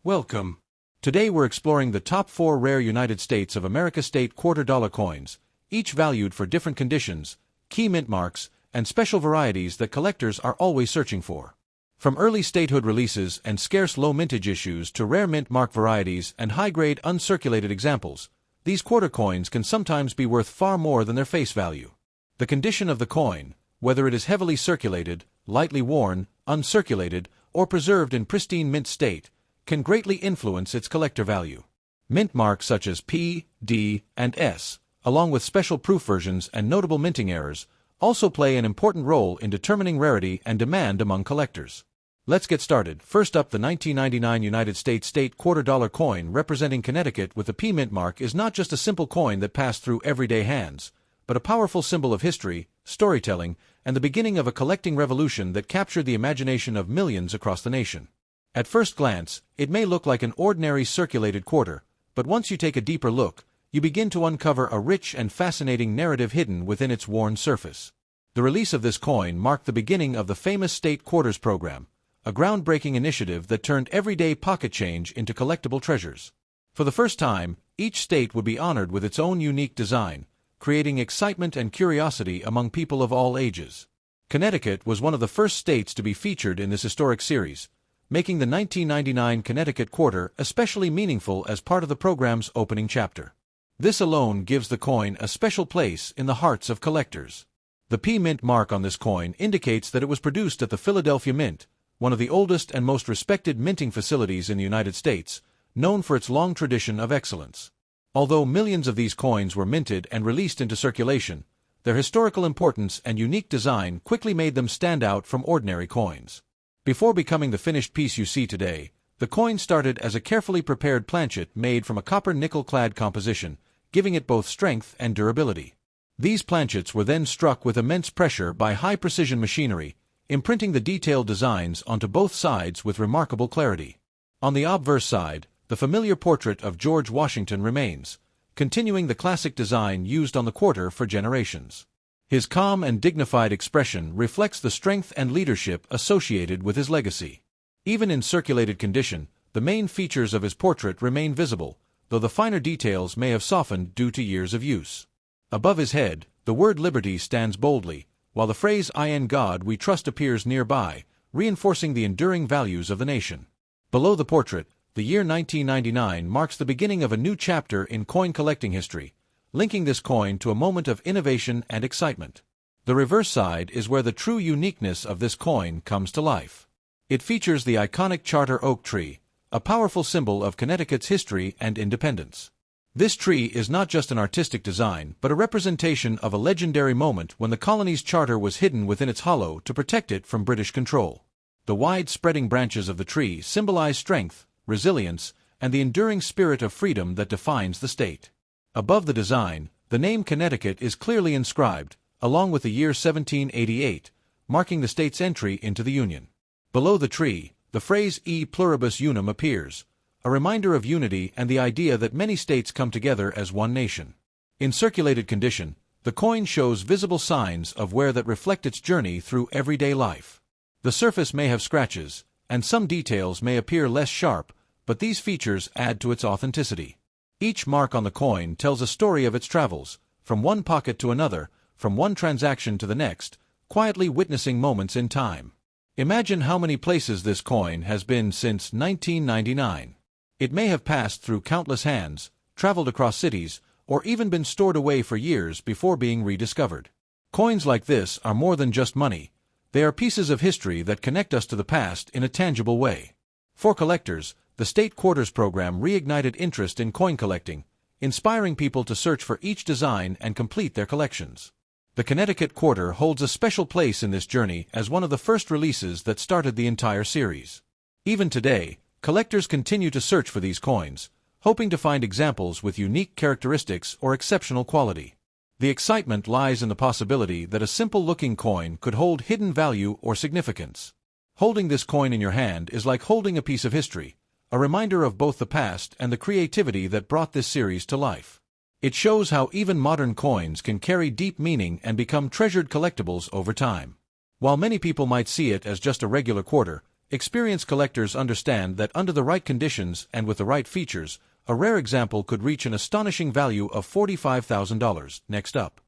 Welcome. Today we're exploring the top 4 rare United States of America state $quarter coins, each valued for different conditions, key mint marks, and special varieties that collectors are always searching for. From early statehood releases and scarce low mintage issues to rare mint mark varieties and high-grade uncirculated examples, these quarter coins can sometimes be worth far more than their face value. The condition of the coin, whether it is heavily circulated, lightly worn, uncirculated, or preserved in pristine mint state, can greatly influence its collector value. Mint marks such as P, D, and S, along with special proof versions and notable minting errors, also play an important role in determining rarity and demand among collectors. Let's get started. First up, the 1999 United States state $quarter coin representing Connecticut with the P mint mark is not just a simple coin that passed through everyday hands, but a powerful symbol of history, storytelling, and the beginning of a collecting revolution that captured the imagination of millions across the nation. At first glance, it may look like an ordinary circulated quarter, but once you take a deeper look, you begin to uncover a rich and fascinating narrative hidden within its worn surface. The release of this coin marked the beginning of the famous State Quarters program, a groundbreaking initiative that turned everyday pocket change into collectible treasures. For the first time, each state would be honored with its own unique design, creating excitement and curiosity among people of all ages. Connecticut was one of the first states to be featured in this historic series, making the 1999 Connecticut Quarter especially meaningful as part of the program's opening chapter. This alone gives the coin a special place in the hearts of collectors. The P Mint mark on this coin indicates that it was produced at the Philadelphia Mint, one of the oldest and most respected minting facilities in the United States, known for its long tradition of excellence. Although millions of these coins were minted and released into circulation, their historical importance and unique design quickly made them stand out from ordinary coins. Before becoming the finished piece you see today, the coin started as a carefully prepared planchet made from a copper nickel-clad composition, giving it both strength and durability. These planchets were then struck with immense pressure by high-precision machinery, imprinting the detailed designs onto both sides with remarkable clarity. On the obverse side, the familiar portrait of George Washington remains, continuing the classic design used on the quarter for generations. His calm and dignified expression reflects the strength and leadership associated with his legacy. Even in circulated condition, the main features of his portrait remain visible, though the finer details may have softened due to years of use. Above his head, the word Liberty stands boldly, while the phrase "In God We Trust" appears nearby, reinforcing the enduring values of the nation. Below the portrait, the year 1999 marks the beginning of a new chapter in coin collecting history, linking this coin to a moment of innovation and excitement. The reverse side is where the true uniqueness of this coin comes to life. It features the iconic charter oak tree, a powerful symbol of Connecticut's history and independence. This tree is not just an artistic design, but a representation of a legendary moment when the colony's charter was hidden within its hollow to protect it from British control. The wide-spreading branches of the tree symbolize strength, resilience, and the enduring spirit of freedom that defines the state. Above the design, the name Connecticut is clearly inscribed, along with the year 1788, marking the state's entry into the Union. Below the tree, the phrase E pluribus unum appears, a reminder of unity and the idea that many states come together as one nation. In circulated condition, the coin shows visible signs of wear that reflect its journey through everyday life. The surface may have scratches, and some details may appear less sharp, but these features add to its authenticity. Each mark on the coin tells a story of its travels, from one pocket to another, from one transaction to the next, quietly witnessing moments in time. Imagine how many places this coin has been since 1999. It may have passed through countless hands, traveled across cities, or even been stored away for years before being rediscovered. Coins like this are more than just money. They are pieces of history that connect us to the past in a tangible way. For collectors, the State Quarters program reignited interest in coin collecting, inspiring people to search for each design and complete their collections. The Connecticut Quarter holds a special place in this journey as one of the first releases that started the entire series. Even today, collectors continue to search for these coins, hoping to find examples with unique characteristics or exceptional quality. The excitement lies in the possibility that a simple-looking coin could hold hidden value or significance. Holding this coin in your hand is like holding a piece of history, a reminder of both the past and the creativity that brought this series to life. It shows how even modern coins can carry deep meaning and become treasured collectibles over time. While many people might see it as just a regular quarter, Experienced collectors understand that under the right conditions and with the right features, a rare example could reach an astonishing value of $45,000. Next up,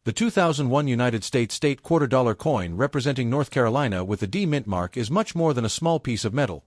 the 2001 United States state quarter-dollar coin representing North Carolina with the D mint mark is much more than a small piece of metal.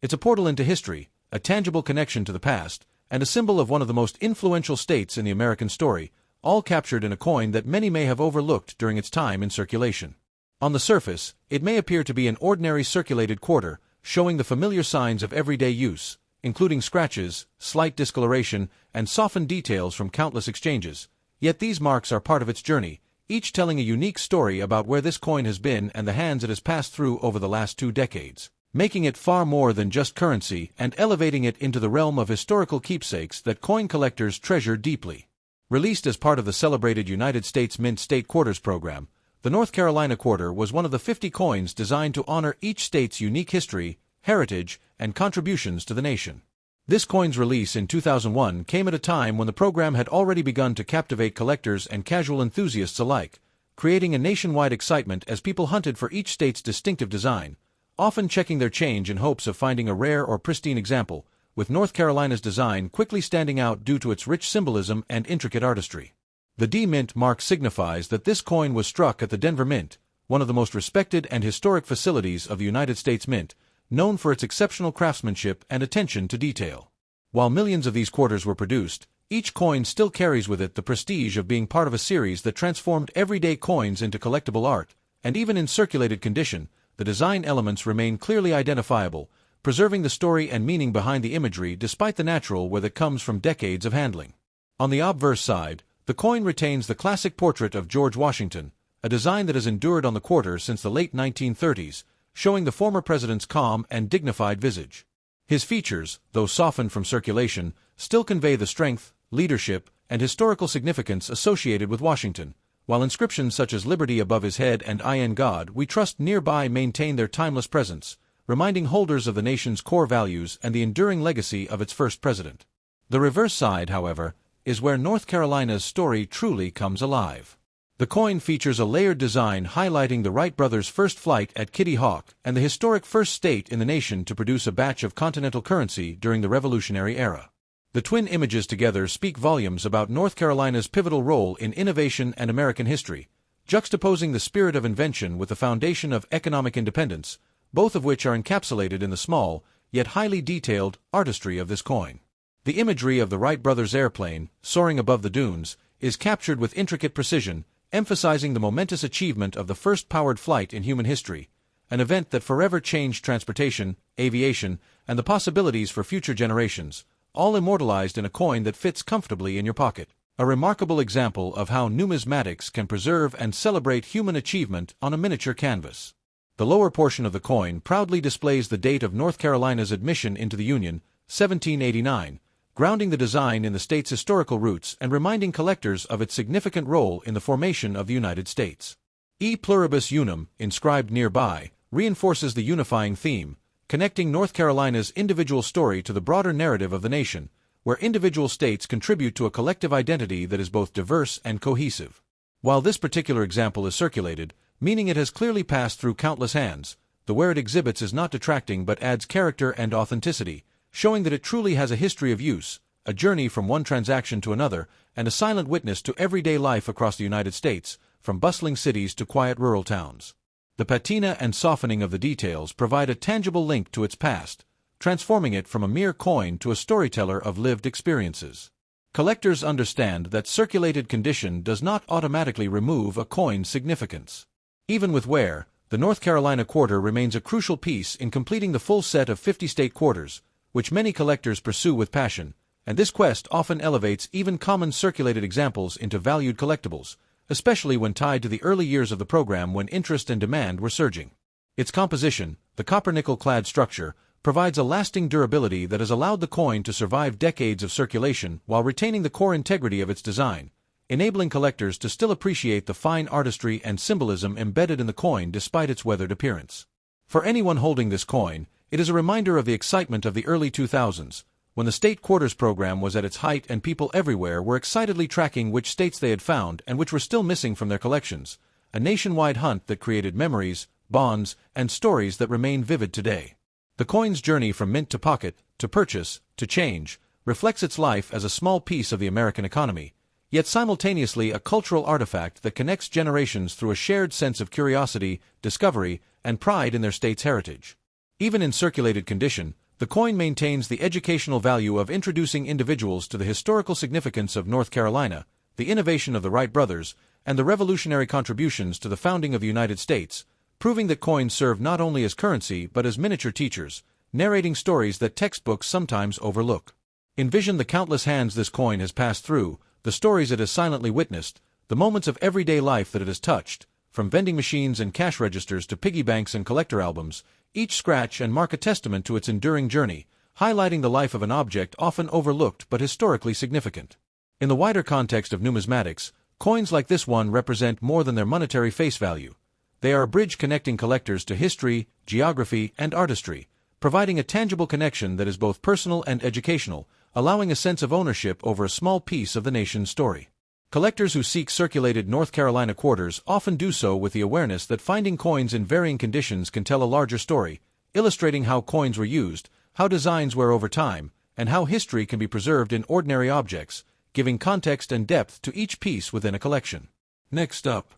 It's a portal into history, a tangible connection to the past, and a symbol of one of the most influential states in the American story, all captured in a coin that many may have overlooked during its time in circulation. On the surface, it may appear to be an ordinary circulated quarter, showing the familiar signs of everyday use, including scratches, slight discoloration, and softened details from countless exchanges. Yet these marks are part of its journey, each telling a unique story about where this coin has been and the hands it has passed through over the last 2 decades, making it far more than just currency and elevating it into the realm of historical keepsakes that coin collectors treasure deeply. Released as part of the celebrated United States Mint State Quarters program, the North Carolina Quarter was one of the 50 coins designed to honor each state's unique history, heritage, and contributions to the nation. This coin's release in 2001 came at a time when the program had already begun to captivate collectors and casual enthusiasts alike, creating a nationwide excitement as people hunted for each state's distinctive design, often checking their change in hopes of finding a rare or pristine example, with North Carolina's design quickly standing out due to its rich symbolism and intricate artistry. The D Mint mark signifies that this coin was struck at the Denver Mint, one of the most respected and historic facilities of the United States Mint, known for its exceptional craftsmanship and attention to detail. While millions of these quarters were produced, each coin still carries with it the prestige of being part of a series that transformed everyday coins into collectible art, and even in circulated condition, the design elements remain clearly identifiable, preserving the story and meaning behind the imagery despite the natural wear that comes from decades of handling. On the obverse side, the coin retains the classic portrait of George Washington, a design that has endured on the quarter since the late 1930s, showing the former president's calm and dignified visage. His features, though softened from circulation, still convey the strength, leadership, and historical significance associated with Washington, while inscriptions such as "Liberty" above his head and "I am God, we trust" nearby maintain their timeless presence, reminding holders of the nation's core values and the enduring legacy of its first president. The reverse side, however, is where North Carolina's story truly comes alive. The coin features a layered design highlighting the Wright brothers' first flight at Kitty Hawk and the historic first state in the nation to produce a batch of continental currency during the Revolutionary era. The twin images together speak volumes about North Carolina's pivotal role in innovation and American history, juxtaposing the spirit of invention with the foundation of economic independence, both of which are encapsulated in the small, yet highly detailed, artistry of this coin. The imagery of the Wright brothers' airplane, soaring above the dunes, is captured with intricate precision, emphasizing the momentous achievement of the first powered flight in human history, an event that forever changed transportation, aviation, and the possibilities for future generations, all immortalized in a coin that fits comfortably in your pocket. A remarkable example of how numismatics can preserve and celebrate human achievement on a miniature canvas. The lower portion of the coin proudly displays the date of North Carolina's admission into the Union, 1789, grounding the design in the state's historical roots and reminding collectors of its significant role in the formation of the United States. E pluribus unum, inscribed nearby, reinforces the unifying theme, connecting North Carolina's individual story to the broader narrative of the nation, where individual states contribute to a collective identity that is both diverse and cohesive. While this particular example is circulated, meaning it has clearly passed through countless hands, the wear it exhibits is not detracting but adds character and authenticity, showing that it truly has a history of use, a journey from one transaction to another, and a silent witness to everyday life across the United States, from bustling cities to quiet rural towns. The patina and softening of the details provide a tangible link to its past, transforming it from a mere coin to a storyteller of lived experiences. Collectors understand that circulated condition does not automatically remove a coin's significance. Even with wear, the North Carolina quarter remains a crucial piece in completing the full set of 50 state quarters, which many collectors pursue with passion, and this quest often elevates even common circulated examples into valued collectibles, especially when tied to the early years of the program when interest and demand were surging. Its composition, the copper-nickel-clad structure, provides a lasting durability that has allowed the coin to survive decades of circulation while retaining the core integrity of its design, enabling collectors to still appreciate the fine artistry and symbolism embedded in the coin despite its weathered appearance. For anyone holding this coin, it is a reminder of the excitement of the early 2000s, when the state quarters program was at its height and people everywhere were excitedly tracking which states they had found and which were still missing from their collections, a nationwide hunt that created memories, bonds, and stories that remain vivid today. The coin's journey from mint to pocket, to purchase, to change, reflects its life as a small piece of the American economy, yet simultaneously a cultural artifact that connects generations through a shared sense of curiosity, discovery, and pride in their state's heritage. Even in circulated condition, the coin maintains the educational value of introducing individuals to the historical significance of North Carolina, the innovation of the Wright brothers, and the revolutionary contributions to the founding of the United States, proving that coins serve not only as currency but as miniature teachers, narrating stories that textbooks sometimes overlook. Envision the countless hands this coin has passed through, the stories it has silently witnessed, the moments of everyday life that it has touched, from vending machines and cash registers to piggy banks and collector albums, each scratch and mark a testament to its enduring journey, highlighting the life of an object often overlooked but historically significant. In the wider context of numismatics, coins like this one represent more than their monetary face value. They are a bridge connecting collectors to history, geography, and artistry, providing a tangible connection that is both personal and educational, allowing a sense of ownership over a small piece of the nation's story. Collectors who seek circulated North Carolina quarters often do so with the awareness that finding coins in varying conditions can tell a larger story, illustrating how coins were used, how designs wear over time, and how history can be preserved in ordinary objects, giving context and depth to each piece within a collection. Next up,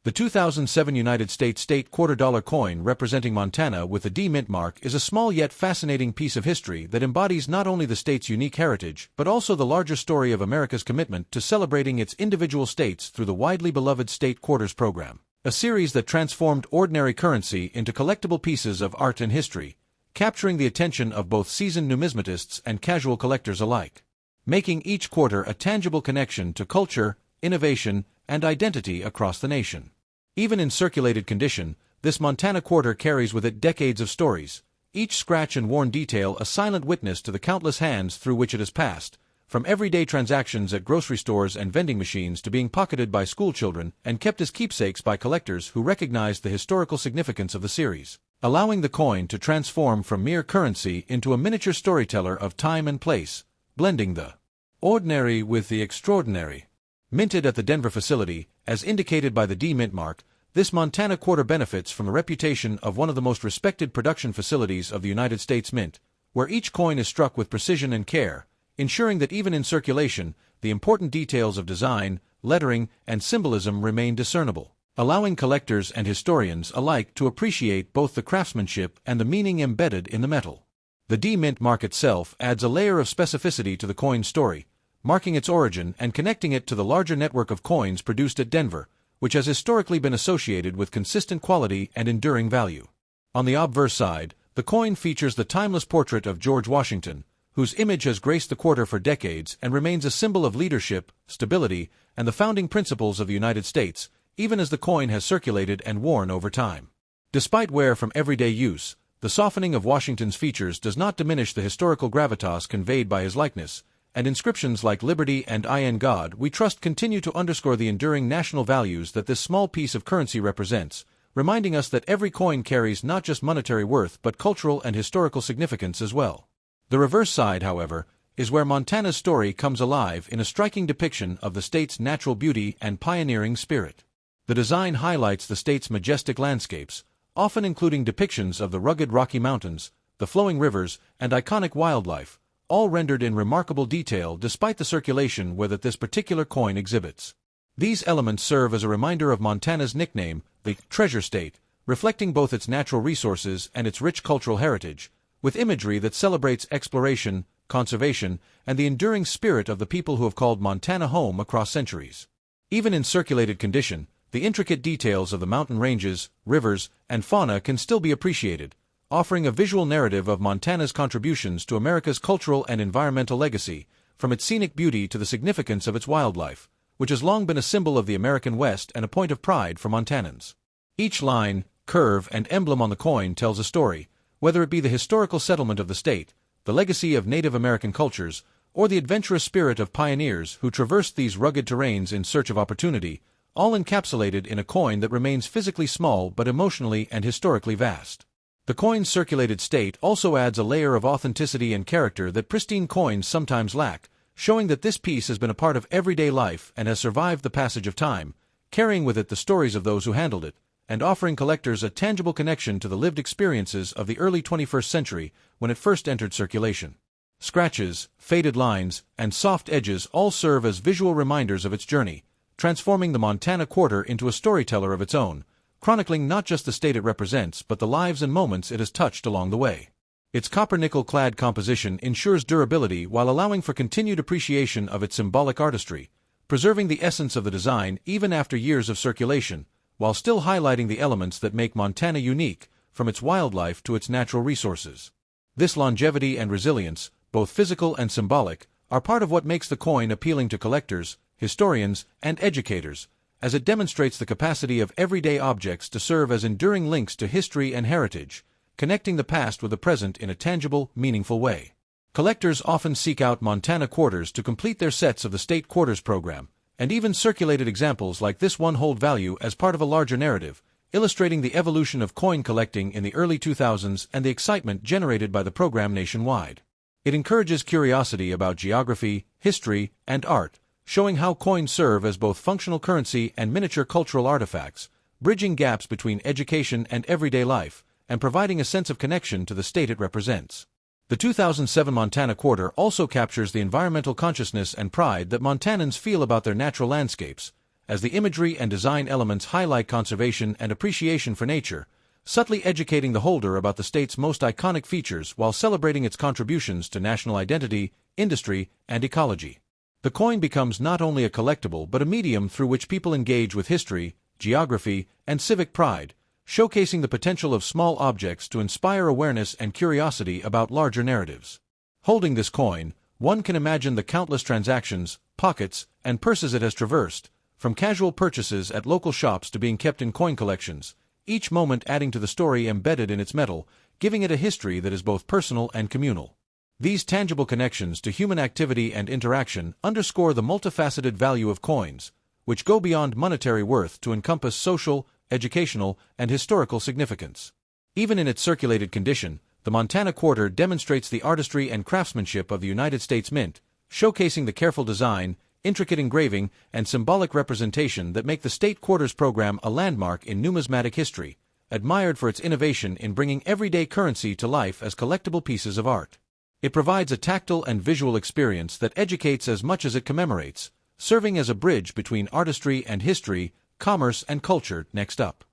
the 2007 United States state $quarter coin representing Montana with the D mint mark is a small yet fascinating piece of history that embodies not only the state's unique heritage but also the larger story of America's commitment to celebrating its individual states through the widely beloved State Quarters program, a series that transformed ordinary currency into collectible pieces of art and history, capturing the attention of both seasoned numismatists and casual collectors alike, making each quarter a tangible connection to culture, innovation, and identity across the nation. Even in circulated condition, this Montana quarter carries with it decades of stories, each scratch and worn detail a silent witness to the countless hands through which it has passed, from everyday transactions at grocery stores and vending machines to being pocketed by schoolchildren and kept as keepsakes by collectors who recognize the historical significance of the series, allowing the coin to transform from mere currency into a miniature storyteller of time and place, blending the ordinary with the extraordinary. Minted at the Denver facility, as indicated by the D mint mark, this Montana quarter benefits from a reputation of one of the most respected production facilities of the United States Mint, where each coin is struck with precision and care, ensuring that even in circulation, the important details of design, lettering, and symbolism remain discernible, allowing collectors and historians alike to appreciate both the craftsmanship and the meaning embedded in the metal. The D mint mark itself adds a layer of specificity to the coin's story, marking its origin and connecting it to the larger network of coins produced at Denver, which has historically been associated with consistent quality and enduring value. On the obverse side, the coin features the timeless portrait of George Washington, whose image has graced the quarter for decades and remains a symbol of leadership, stability, and the founding principles of the United States, even as the coin has circulated and worn over time. Despite wear from everyday use, the softening of Washington's features does not diminish the historical gravitas conveyed by his likeness, and inscriptions like Liberty and I in God we trust continue to underscore the enduring national values that this small piece of currency represents, reminding us that every coin carries not just monetary worth but cultural and historical significance as well. The reverse side, however, is where Montana's story comes alive in a striking depiction of the state's natural beauty and pioneering spirit. The design highlights the state's majestic landscapes, often including depictions of the rugged Rocky Mountains, the flowing rivers, and iconic wildlife, all rendered in remarkable detail despite the circulation wear that this particular coin exhibits. These elements serve as a reminder of Montana's nickname, the Treasure State, reflecting both its natural resources and its rich cultural heritage, with imagery that celebrates exploration, conservation, and the enduring spirit of the people who have called Montana home across centuries. Even in circulated condition, the intricate details of the mountain ranges, rivers, and fauna can still be appreciated, offering a visual narrative of Montana's contributions to America's cultural and environmental legacy, from its scenic beauty to the significance of its wildlife, which has long been a symbol of the American West and a point of pride for Montanans. Each line, curve, and emblem on the coin tells a story, whether it be the historical settlement of the state, the legacy of Native American cultures, or the adventurous spirit of pioneers who traversed these rugged terrains in search of opportunity, all encapsulated in a coin that remains physically small but emotionally and historically vast. The coin's circulated state also adds a layer of authenticity and character that pristine coins sometimes lack, showing that this piece has been a part of everyday life and has survived the passage of time, carrying with it the stories of those who handled it, and offering collectors a tangible connection to the lived experiences of the early 21st century when it first entered circulation. Scratches, faded lines, and soft edges all serve as visual reminders of its journey, transforming the Montana Quarter into a storyteller of its own, chronicling not just the state it represents but the lives and moments it has touched along the way. Its copper-nickel-clad composition ensures durability while allowing for continued appreciation of its symbolic artistry, preserving the essence of the design even after years of circulation, while still highlighting the elements that make Montana unique, from its wildlife to its natural resources. This longevity and resilience, both physical and symbolic, are part of what makes the coin appealing to collectors, historians, and educators, as it demonstrates the capacity of everyday objects to serve as enduring links to history and heritage, connecting the past with the present in a tangible, meaningful way. Collectors often seek out Montana quarters to complete their sets of the State Quarters program, and even circulated examples like this one hold value as part of a larger narrative, illustrating the evolution of coin collecting in the early 2000s and the excitement generated by the program nationwide. It encourages curiosity about geography, history, and art, showing how coins serve as both functional currency and miniature cultural artifacts, bridging gaps between education and everyday life, and providing a sense of connection to the state it represents. The 2007 Montana Quarter also captures the environmental consciousness and pride that Montanans feel about their natural landscapes, as the imagery and design elements highlight conservation and appreciation for nature, subtly educating the holder about the state's most iconic features while celebrating its contributions to national identity, industry, and ecology. The coin becomes not only a collectible but a medium through which people engage with history, geography, and civic pride, showcasing the potential of small objects to inspire awareness and curiosity about larger narratives. Holding this coin, one can imagine the countless transactions, pockets, and purses it has traversed, from casual purchases at local shops to being kept in coin collections, each moment adding to the story embedded in its metal, giving it a history that is both personal and communal. These tangible connections to human activity and interaction underscore the multifaceted value of coins, which go beyond monetary worth to encompass social, educational, and historical significance. Even in its circulated condition, the Montana Quarter demonstrates the artistry and craftsmanship of the United States Mint, showcasing the careful design, intricate engraving, and symbolic representation that make the State Quarters program a landmark in numismatic history, admired for its innovation in bringing everyday currency to life as collectible pieces of art. It provides a tactile and visual experience that educates as much as it commemorates, serving as a bridge between artistry and history, commerce and culture. Next up,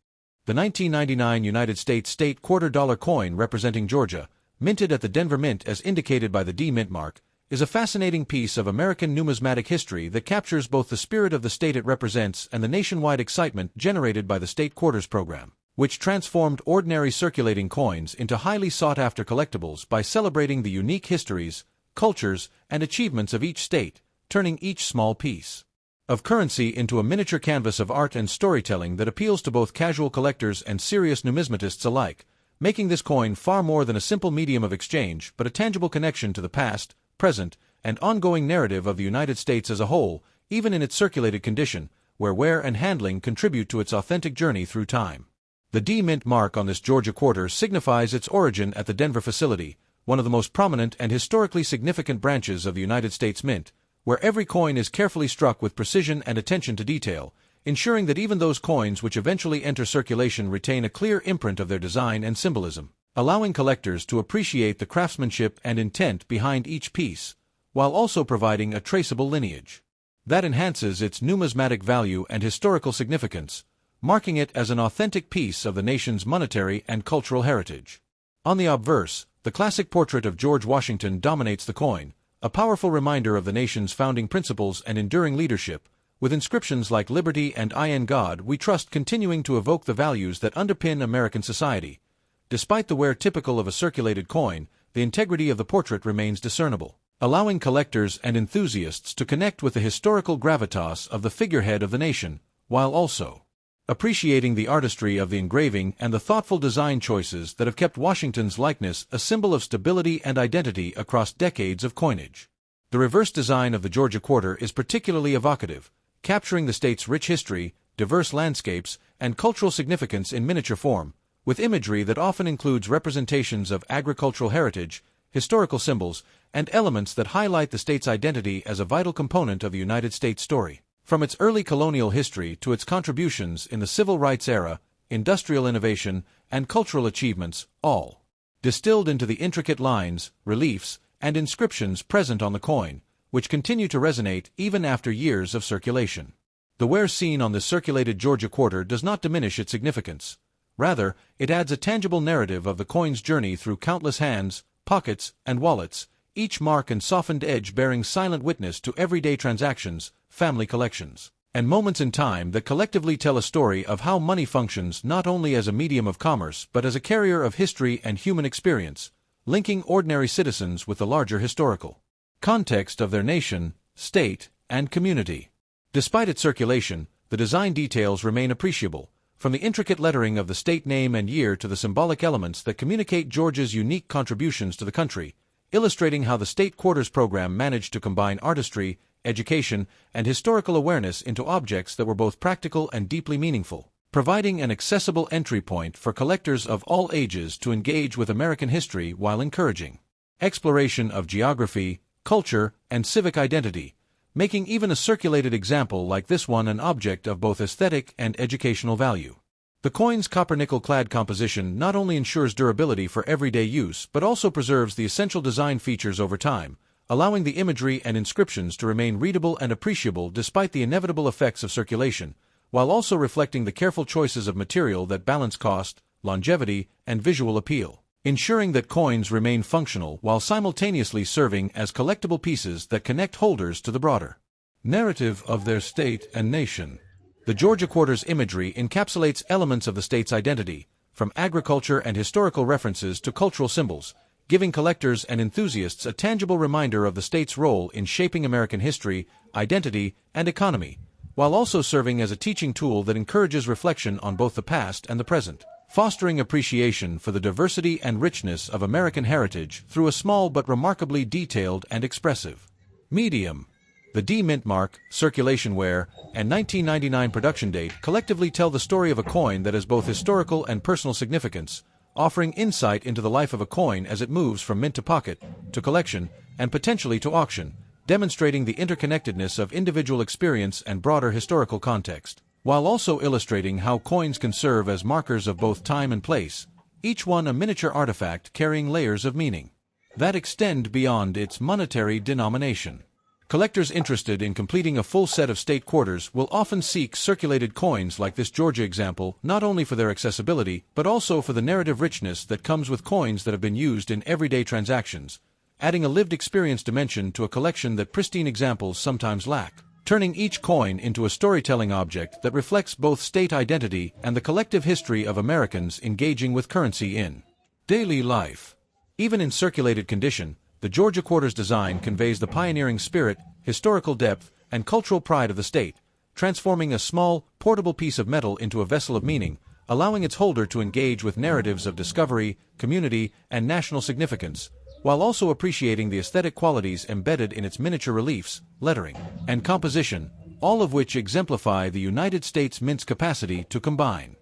the 1999 United States State Quarter-Dollar coin representing Georgia, minted at the Denver Mint as indicated by the D Mint mark, is a fascinating piece of American numismatic history that captures both the spirit of the state it represents and the nationwide excitement generated by the State Quarters program, which transformed ordinary circulating coins into highly sought-after collectibles by celebrating the unique histories, cultures, and achievements of each state, turning each small piece of currency into a miniature canvas of art and storytelling that appeals to both casual collectors and serious numismatists alike, making this coin far more than a simple medium of exchange but a tangible connection to the past, present, and ongoing narrative of the United States as a whole, even in its circulated condition, where wear and handling contribute to its authentic journey through time. The D Mint mark on this Georgia quarter signifies its origin at the Denver facility, one of the most prominent and historically significant branches of the United States Mint, where every coin is carefully struck with precision and attention to detail, ensuring that even those coins which eventually enter circulation retain a clear imprint of their design and symbolism, allowing collectors to appreciate the craftsmanship and intent behind each piece, while also providing a traceable lineage that enhances its numismatic value and historical significance, marking it as an authentic piece of the nation's monetary and cultural heritage. On the obverse, the classic portrait of George Washington dominates the coin, a powerful reminder of the nation's founding principles and enduring leadership, with inscriptions like "Liberty" and "I in God We Trust" continuing to evoke the values that underpin American society. Despite the wear typical of a circulated coin, the integrity of the portrait remains discernible, allowing collectors and enthusiasts to connect with the historical gravitas of the figurehead of the nation, while also appreciating the artistry of the engraving and the thoughtful design choices that have kept Washington's likeness a symbol of stability and identity across decades of coinage. The reverse design of the Georgia quarter is particularly evocative, capturing the state's rich history, diverse landscapes, and cultural significance in miniature form, with imagery that often includes representations of agricultural heritage, historical symbols, and elements that highlight the state's identity as a vital component of the United States story. From its early colonial history to its contributions in the civil rights era, industrial innovation, and cultural achievements, all distilled into the intricate lines, reliefs, and inscriptions present on the coin, which continue to resonate even after years of circulation. The ware seen on this circulated Georgia quarter does not diminish its significance. Rather, it adds a tangible narrative of the coin's journey through countless hands, pockets, and wallets, each mark and softened edge bearing silent witness to everyday transactions, family collections, and moments in time that collectively tell a story of how money functions not only as a medium of commerce but as a carrier of history and human experience, linking ordinary citizens with the larger historical context of their nation, state, and community. Despite its circulation, the design details remain appreciable, from the intricate lettering of the state name and year to the symbolic elements that communicate Georgia's unique contributions to the country, illustrating how the state quarters program managed to combine artistry, education, and historical awareness into objects that were both practical and deeply meaningful, providing an accessible entry point for collectors of all ages to engage with American history while encouraging exploration of geography, culture, and civic identity, making even a circulated example like this one an object of both aesthetic and educational value. The coin's copper-nickel-clad composition not only ensures durability for everyday use but also preserves the essential design features over time, allowing the imagery and inscriptions to remain readable and appreciable despite the inevitable effects of circulation, while also reflecting the careful choices of material that balance cost, longevity, and visual appeal, ensuring that coins remain functional while simultaneously serving as collectible pieces that connect holders to the broader narrative of their state and nation. The Georgia quarter's imagery encapsulates elements of the state's identity, from agriculture and historical references to cultural symbols, giving collectors and enthusiasts a tangible reminder of the state's role in shaping American history, identity, and economy, while also serving as a teaching tool that encourages reflection on both the past and the present, fostering appreciation for the diversity and richness of American heritage through a small but remarkably detailed and expressive medium. The D mint mark, circulation ware, and 1999 production date collectively tell the story of a coin that has both historical and personal significance, offering insight into the life of a coin as it moves from mint to pocket, to collection, and potentially to auction, demonstrating the interconnectedness of individual experience and broader historical context, while also illustrating how coins can serve as markers of both time and place, each one a miniature artifact carrying layers of meaning that extend beyond its monetary denomination. Collectors interested in completing a full set of state quarters will often seek circulated coins like this Georgia example not only for their accessibility but also for the narrative richness that comes with coins that have been used in everyday transactions, adding a lived experience dimension to a collection that pristine examples sometimes lack, turning each coin into a storytelling object that reflects both state identity and the collective history of Americans engaging with currency in daily life. Even in circulated condition, the Georgia quarter's design conveys the pioneering spirit, historical depth, and cultural pride of the state, transforming a small, portable piece of metal into a vessel of meaning, allowing its holder to engage with narratives of discovery, community, and national significance, while also appreciating the aesthetic qualities embedded in its miniature reliefs, lettering, and composition, all of which exemplify the United States Mint's capacity to combine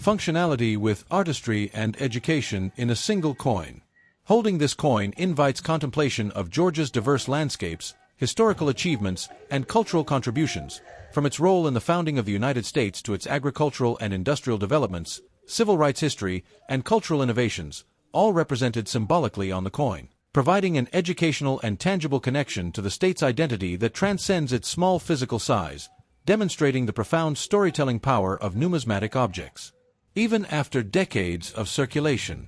functionality with artistry and education in a single coin. Holding this coin invites contemplation of Georgia's diverse landscapes, historical achievements, and cultural contributions, from its role in the founding of the United States to its agricultural and industrial developments, civil rights history, and cultural innovations, all represented symbolically on the coin, providing an educational and tangible connection to the state's identity that transcends its small physical size, demonstrating the profound storytelling power of numismatic objects. Even after decades of circulation,